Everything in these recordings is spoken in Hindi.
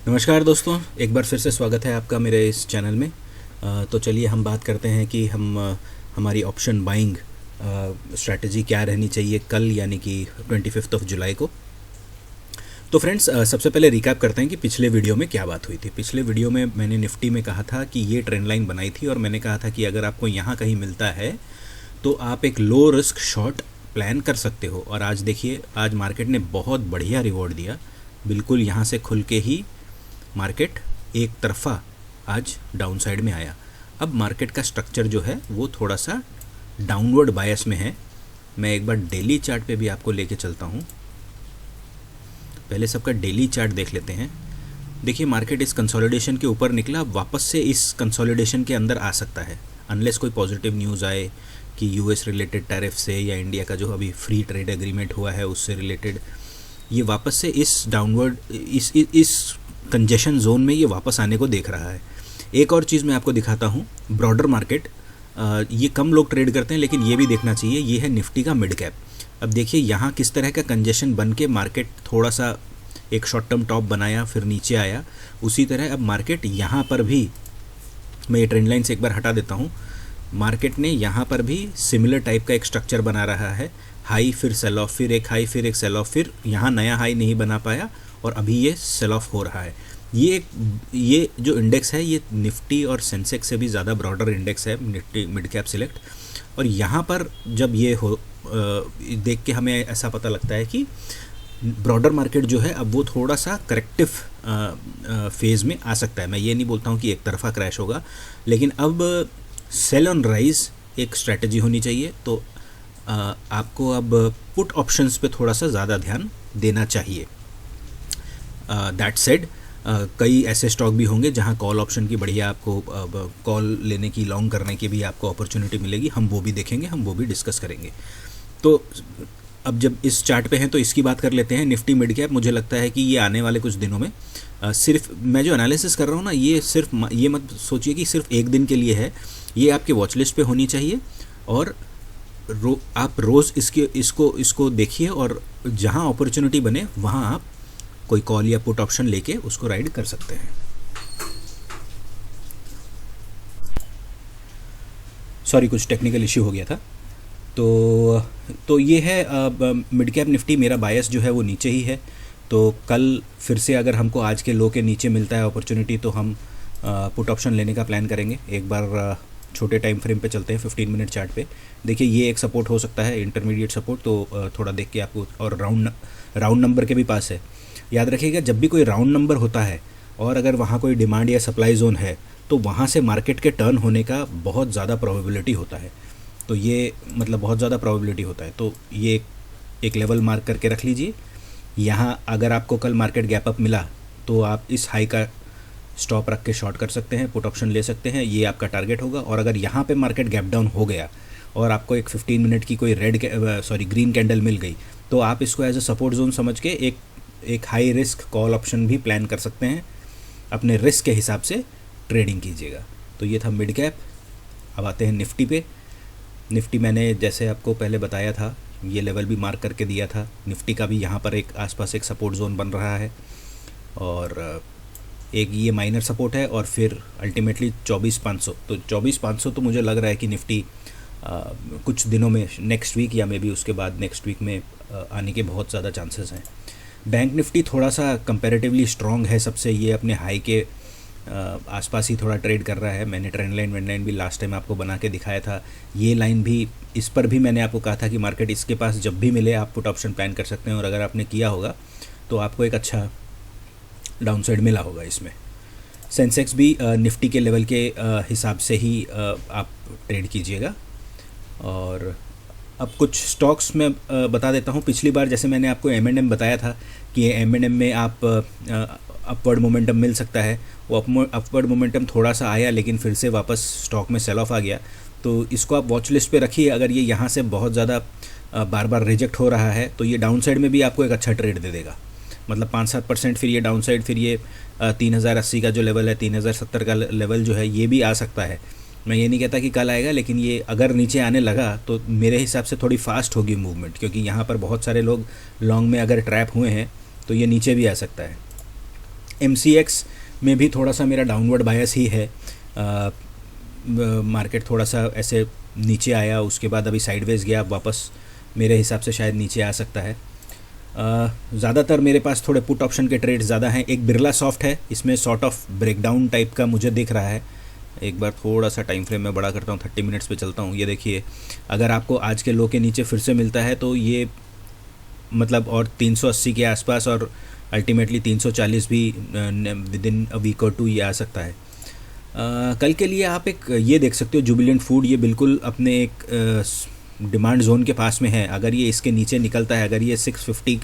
नमस्कार दोस्तों, एक बार फिर से स्वागत है आपका मेरे इस चैनल में। तो चलिए हम बात करते हैं कि हमारी ऑप्शन बाइंग स्ट्रैटेजी क्या रहनी चाहिए कल, यानी कि 25 जुलाई को। तो फ्रेंड्स, सबसे पहले रिकैप करते हैं कि पिछले वीडियो में क्या बात हुई थी। पिछले वीडियो में मैंने निफ्टी में कहा था कि ये ट्रेंड लाइन बनाई थी और मैंने कहा था कि अगर आपको यहाँ कहीं मिलता है तो आप एक लो रिस्क शॉर्ट प्लान कर सकते हो। और आज देखिए, आज मार्केट ने बहुत बढ़िया रिवॉर्ड दिया। बिल्कुल यहाँ से खुल के ही मार्केट एक तरफा आज डाउन साइड में आया। अब मार्केट का स्ट्रक्चर जो है वो थोड़ा सा डाउनवर्ड बायस में है। मैं एक बार डेली चार्ट पे भी आपको लेके चलता हूँ। पहले सबका डेली चार्ट देख लेते हैं। देखिए, मार्केट इस कंसोलिडेशन के ऊपर निकला, वापस से इस कंसोलिडेशन के अंदर आ सकता है अनलेस कोई पॉजिटिव न्यूज़ आए कि यूएस रिलेटेड टैरिफ से या इंडिया का जो अभी फ्री ट्रेड एग्रीमेंट हुआ है उससे रिलेटेड ये वापस से इस डाउनवर्ड इस कंजेशन जोन में ये वापस आने को देख रहा है। एक और चीज़ मैं आपको दिखाता हूँ। ब्रॉडर मार्केट, ये कम लोग ट्रेड करते हैं लेकिन ये भी देखना चाहिए। ये है निफ्टी का मिड कैप। अब देखिए यहाँ किस तरह का कंजेशन बन के मार्केट थोड़ा सा एक शॉर्ट टर्म टॉप बनाया, फिर नीचे आया। उसी तरह अब मार्केट यहाँ पर भी, मैं ये ट्रेंड लाइन से एक बार हटा देता हूँ, मार्केट ने यहाँ पर भी सिमिलर टाइप का एक स्ट्रक्चर बना रहा है। हाई, फिर सेल ऑफ, फिर एक हाई, फिर एक सेल ऑफ, फिर यहाँ नया हाई नहीं बना पाया और अभी ये सेल ऑफ हो रहा है। ये जो इंडेक्स है ये निफ्टी और सेंसेक्स से भी ज़्यादा ब्रॉडर इंडेक्स है, निफ्टी मिड कैप सिलेक्ट। और यहाँ पर जब ये हो देख के हमें ऐसा पता लगता है कि ब्रॉडर मार्केट जो है अब वो थोड़ा सा करेक्टिव फेज़ में आ सकता है। मैं ये नहीं बोलता हूँ कि एक तरफा क्रैश होगा, लेकिन अब सेल ऑन राइज एक स्ट्रैटेजी होनी चाहिए। तो आपको अब पुट ऑप्शंस पे थोड़ा सा ज़्यादा ध्यान देना चाहिए। दैट सेड, कई ऐसे स्टॉक भी होंगे जहां कॉल ऑप्शन की बढ़िया आपको कॉल लेने की, लॉन्ग करने की भी आपको अपॉर्चुनिटी मिलेगी। हम वो भी देखेंगे, हम वो भी डिस्कस करेंगे। तो अब जब इस चार्ट पे हैं तो इसकी बात कर लेते हैं। निफ्टी मिड कैप, मुझे लगता है कि ये आने वाले कुछ दिनों में सिर्फ मैं जो एनालिसिस कर रहा हूँ ना, ये सिर्फ ये मत सोचिए कि सिर्फ एक दिन के लिए है। ये आपके वॉच लिस्ट पे होनी चाहिए और आप रोज़ इसको देखिए और जहाँ अपॉर्चुनिटी बने वहाँ आप कोई कॉल या पुट ऑप्शन लेके उसको राइड कर सकते हैं। सॉरी, कुछ टेक्निकल इश्यू हो गया था। तो ये है मिड कैप निफ्टी। मेरा बायस जो है वो नीचे ही है। तो कल फिर से अगर हमको आज के लो के नीचे मिलता है अपॉर्चुनिटी तो हम पुट ऑप्शन लेने का प्लान करेंगे। एक बार छोटे टाइम फ्रेम पे चलते हैं, 15 मिनट चार्ट पे। देखिए, ये एक सपोर्ट हो सकता है, इंटरमीडिएट सपोर्ट। तो थोड़ा देख के आपको, और राउंड नंबर के भी पास है। याद रखिएगा, जब भी कोई राउंड नंबर होता है और अगर वहाँ कोई डिमांड या सप्लाई जोन है तो वहाँ से मार्केट के टर्न होने का बहुत ज़्यादा प्रोबेबिलिटी होता है। तो ये मतलब बहुत ज़्यादा प्रोबेबिलिटी होता है। तो ये एक लेवल मार्क करके रख लीजिए। यहाँ अगर आपको कल मार्केट गैप अप मिला तो आप इस हाई का स्टॉप रख के शॉर्ट कर सकते हैं, पुट ऑप्शन ले सकते हैं। ये आपका टारगेट होगा। और अगर यहाँ पे मार्केट गैप डाउन हो गया और आपको एक 15 मिनट की कोई ग्रीन कैंडल मिल गई तो आप इसको एज अ सपोर्ट जोन समझ के एक हाई रिस्क कॉल ऑप्शन भी प्लान कर सकते हैं। अपने रिस्क के हिसाब से ट्रेडिंग कीजिएगा। तो ये था मिड कैप। अब आते हैं निफ्टी पे। निफ्टी मैंने जैसे आपको पहले बताया था, ये लेवल भी मार्क करके दिया था। निफ्टी का भी यहाँ पर एक आसपास एक सपोर्ट जोन बन रहा है और एक ये माइनर सपोर्ट है और फिर अल्टीमेटली 24,500। तो 24,500 तो मुझे लग रहा है कि निफ्टी कुछ दिनों में, नेक्स्ट वीक या मे बी उसके बाद नेक्स्ट वीक में आने के बहुत ज़्यादा चांसेस हैं। बैंक निफ्टी थोड़ा सा कंपैरेटिवली स्ट्रॉन्ग है सबसे। ये अपने हाई के आसपास ही थोड़ा ट्रेड कर रहा है। मैंने ट्रेंड लाइन भी लास्ट टाइम आपको बना के दिखाया था। ये लाइन भी, इस पर भी मैंने आपको कहा था कि मार्केट इसके पास जब भी मिले आप पुट ऑप्शन प्लान कर सकते हैं। और अगर आपने किया होगा तो आपको एक अच्छा डाउन साइड मिला होगा इसमें। सेंसेक्स भी निफ्टी के लेवल के हिसाब से ही आप ट्रेड कीजिएगा। और अब कुछ स्टॉक्स में बता देता हूँ। पिछली बार जैसे मैंने आपको M&M बताया था कि M&M में आप अपवर्ड मोमेंटम मिल सकता है। वो अपवर्ड मोमेंटम थोड़ा सा आया लेकिन फिर से वापस स्टॉक में सेल ऑफ आ गया। तो इसको आप वॉच लिस्ट पे रखिए। अगर ये यहाँ से बहुत ज़्यादा बार बार रिजेक्ट हो रहा है तो ये डाउन साइड में भी आपको एक अच्छा ट्रेड दे देगा। मतलब 5-7% फिर ये डाउन साइड, फिर ये 3080 का जो लेवल है, 3070 का लेवल जो है, ये भी आ सकता है। मैं ये नहीं कहता कि कल आएगा, लेकिन ये अगर नीचे आने लगा तो मेरे हिसाब से थोड़ी फास्ट होगी मूवमेंट, क्योंकि यहाँ पर बहुत सारे लोग लॉन्ग में अगर ट्रैप हुए हैं तो ये नीचे भी आ सकता है। MCX में भी थोड़ा सा मेरा डाउनवर्ड बायस ही है। मार्केट थोड़ा सा ऐसे नीचे आया, उसके बाद अभी साइडवेज गया, वापस मेरे हिसाब से शायद नीचे आ सकता है। ज़्यादातर मेरे पास थोड़े पुट ऑप्शन के ट्रेड्स ज़्यादा हैं। एक बिरला सॉफ्ट है, इसमें सॉर्ट ऑफ ब्रेकडाउन टाइप का मुझे दिख रहा है। एक बार थोड़ा सा टाइम फ्रेम में बड़ा करता हूँ, 30 मिनट्स पे चलता हूँ। ये देखिए, अगर आपको आज के लो के नीचे फिर से मिलता है तो ये मतलब और 380 के आसपास और अल्टीमेटली 340 भी विद इन अ वीक और टू ये आ सकता है। कल के लिए आप एक ये देख सकते हो, जुबिलेंट फूड, ये बिल्कुल अपने एक डिमांड जोन के पास में है। अगर ये इसके नीचे निकलता है, अगर ये 650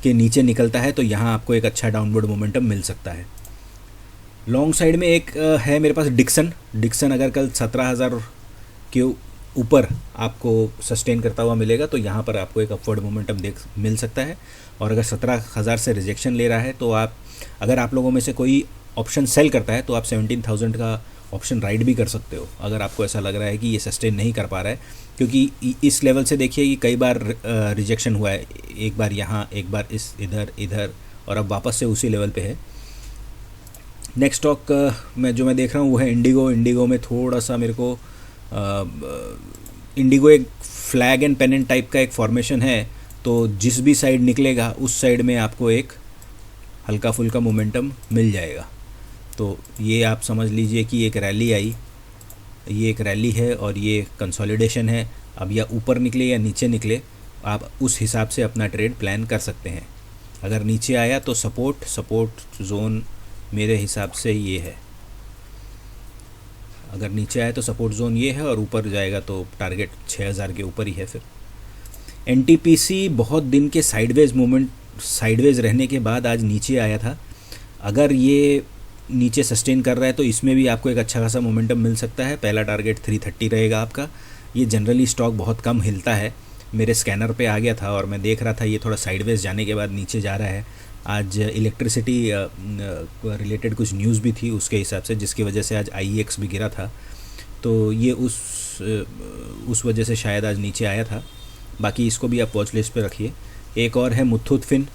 के नीचे निकलता है तो यहाँ आपको एक अच्छा डाउनवर्ड मोमेंटम मिल सकता है। लॉन्ग साइड में एक है मेरे पास डिक्सन अगर कल 17,000 के ऊपर आपको सस्टेन करता हुआ मिलेगा तो यहाँ पर आपको एक अपवर्ड मोमेंटम मिल सकता है। और अगर 17,000 से रिजेक्शन ले रहा है तो अगर आप लोगों में से कोई ऑप्शन सेल करता है तो आप 17,000 का ऑप्शन राइड भी कर सकते हो, अगर आपको ऐसा लग रहा है कि ये सस्टेन नहीं कर पा रहा है। क्योंकि इस लेवल से देखिए कि कई बार रिजेक्शन हुआ है, एक बार यहाँ, एक बार इधर और अब वापस से उसी लेवल पे है। नेक्स्ट स्टॉक मैं देख रहा हूँ वो है इंडिगो में थोड़ा सा मेरे को इंडिगो एक फ्लैग एंड पेनेंट टाइप का एक फॉर्मेशन है, तो जिस भी साइड निकलेगा उस साइड में आपको एक हल्का फुल्का मोमेंटम मिल जाएगा। तो ये आप समझ लीजिए कि एक रैली आई, ये एक रैली है और ये कंसोलिडेशन है। अब या ऊपर निकले या नीचे निकले, आप उस हिसाब से अपना ट्रेड प्लान कर सकते हैं। अगर नीचे आया तो सपोर्ट जोन मेरे हिसाब से ये है। अगर नीचे आया तो सपोर्ट जोन ये है और ऊपर जाएगा तो टारगेट 6,000 के ऊपर ही है। फिर NTPC बहुत दिन के साइडवेज रहने के बाद आज नीचे आया था। अगर ये नीचे सस्टेन कर रहा है तो इसमें भी आपको एक अच्छा खासा मोमेंटम मिल सकता है। पहला टारगेट 330 रहेगा आपका। ये जनरली स्टॉक बहुत कम हिलता है, मेरे स्कैनर पे आ गया था और मैं देख रहा था ये थोड़ा साइडवेज जाने के बाद नीचे जा रहा है। आज इलेक्ट्रिसिटी रिलेटेड कुछ न्यूज़ भी थी उसके हिसाब से, जिसकी वजह से आज IEX भी गिरा था, तो ये उस वजह से शायद आज नीचे आया था। बाकी इसको भी आप वॉच लिस्ट पे रखिए। एक और है मुथूट फिन,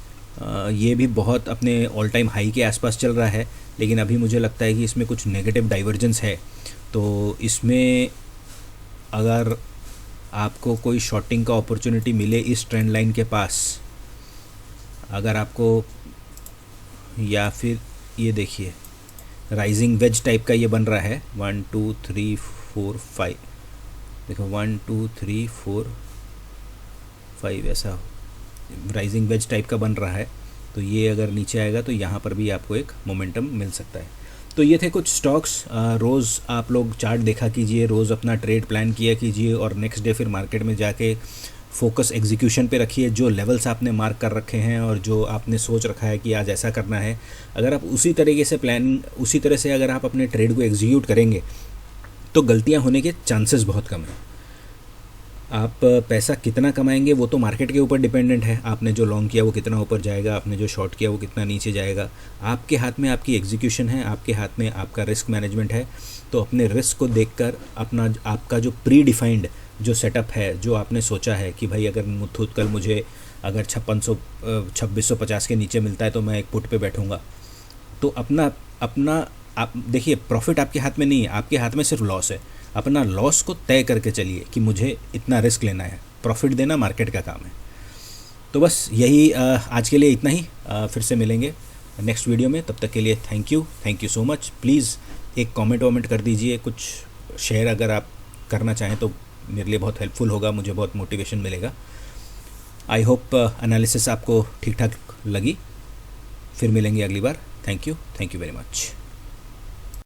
ये भी बहुत अपने ऑल टाइम हाई के आसपास चल रहा है, लेकिन अभी मुझे लगता है कि इसमें कुछ नेगेटिव डाइवर्जेंस है। तो इसमें अगर आपको कोई शॉर्टिंग का अपॉर्चुनिटी मिले इस ट्रेंड लाइन के पास, अगर आपको, या फिर ये देखिए राइजिंग वेज टाइप का ये बन रहा है 1 2 3 4 5, देखो 1 2 3 4 5 ऐसा राइजिंग वेज टाइप का बन रहा है। तो ये अगर नीचे आएगा तो यहाँ पर भी आपको एक मोमेंटम मिल सकता है। तो ये थे कुछ स्टॉक्स। रोज़ आप लोग चार्ट देखा कीजिए, रोज़ अपना ट्रेड प्लान किया कीजिए और नेक्स्ट डे फिर मार्केट में जाके फोकस एग्जीक्यूशन पे रखिए। जो लेवल्स आपने मार्क कर रखे हैं और जो आपने सोच रखा है कि आज ऐसा करना है, अगर आप उसी तरह से अगर आप अपने ट्रेड को एग्जीक्यूट करेंगे तो गलतियां होने के चांसेस बहुत कम हैं। आप पैसा कितना कमाएंगे वो तो मार्केट के ऊपर डिपेंडेंट है। आपने जो लॉन्ग किया वो कितना ऊपर जाएगा, आपने जो शॉर्ट किया वो कितना नीचे जाएगा। आपके हाथ में आपकी एग्जीक्यूशन है, आपके हाथ में आपका रिस्क मैनेजमेंट है। तो अपने रिस्क को देखकर आपका जो प्री डिफाइंड जो सेटअप है, जो आपने सोचा है कि भाई अगर मुथूट कल मुझे अगर 2650 के नीचे मिलता है तो मैं एक पुट पे बैठूंगा, तो अपना आप देखिए, प्रॉफिट आपके हाथ में नहीं है, आपके हाथ में सिर्फ लॉस है। अपना लॉस को तय करके चलिए कि मुझे इतना रिस्क लेना है, प्रॉफिट देना मार्केट का काम है। तो बस यही आज के लिए इतना ही। फिर से मिलेंगे नेक्स्ट वीडियो में, तब तक के लिए thank you so much. Please एक कमेंट कर दीजिए, कुछ शेयर अगर आप करना चाहें तो मेरे लिए बहुत हेल्पफुल होगा, मुझे बहुत मोटिवेशन मिलेगा। आई होप एनालिसिस आपको ठीक ठाक लगी। फिर मिलेंगे अगली बार। Thank you very much.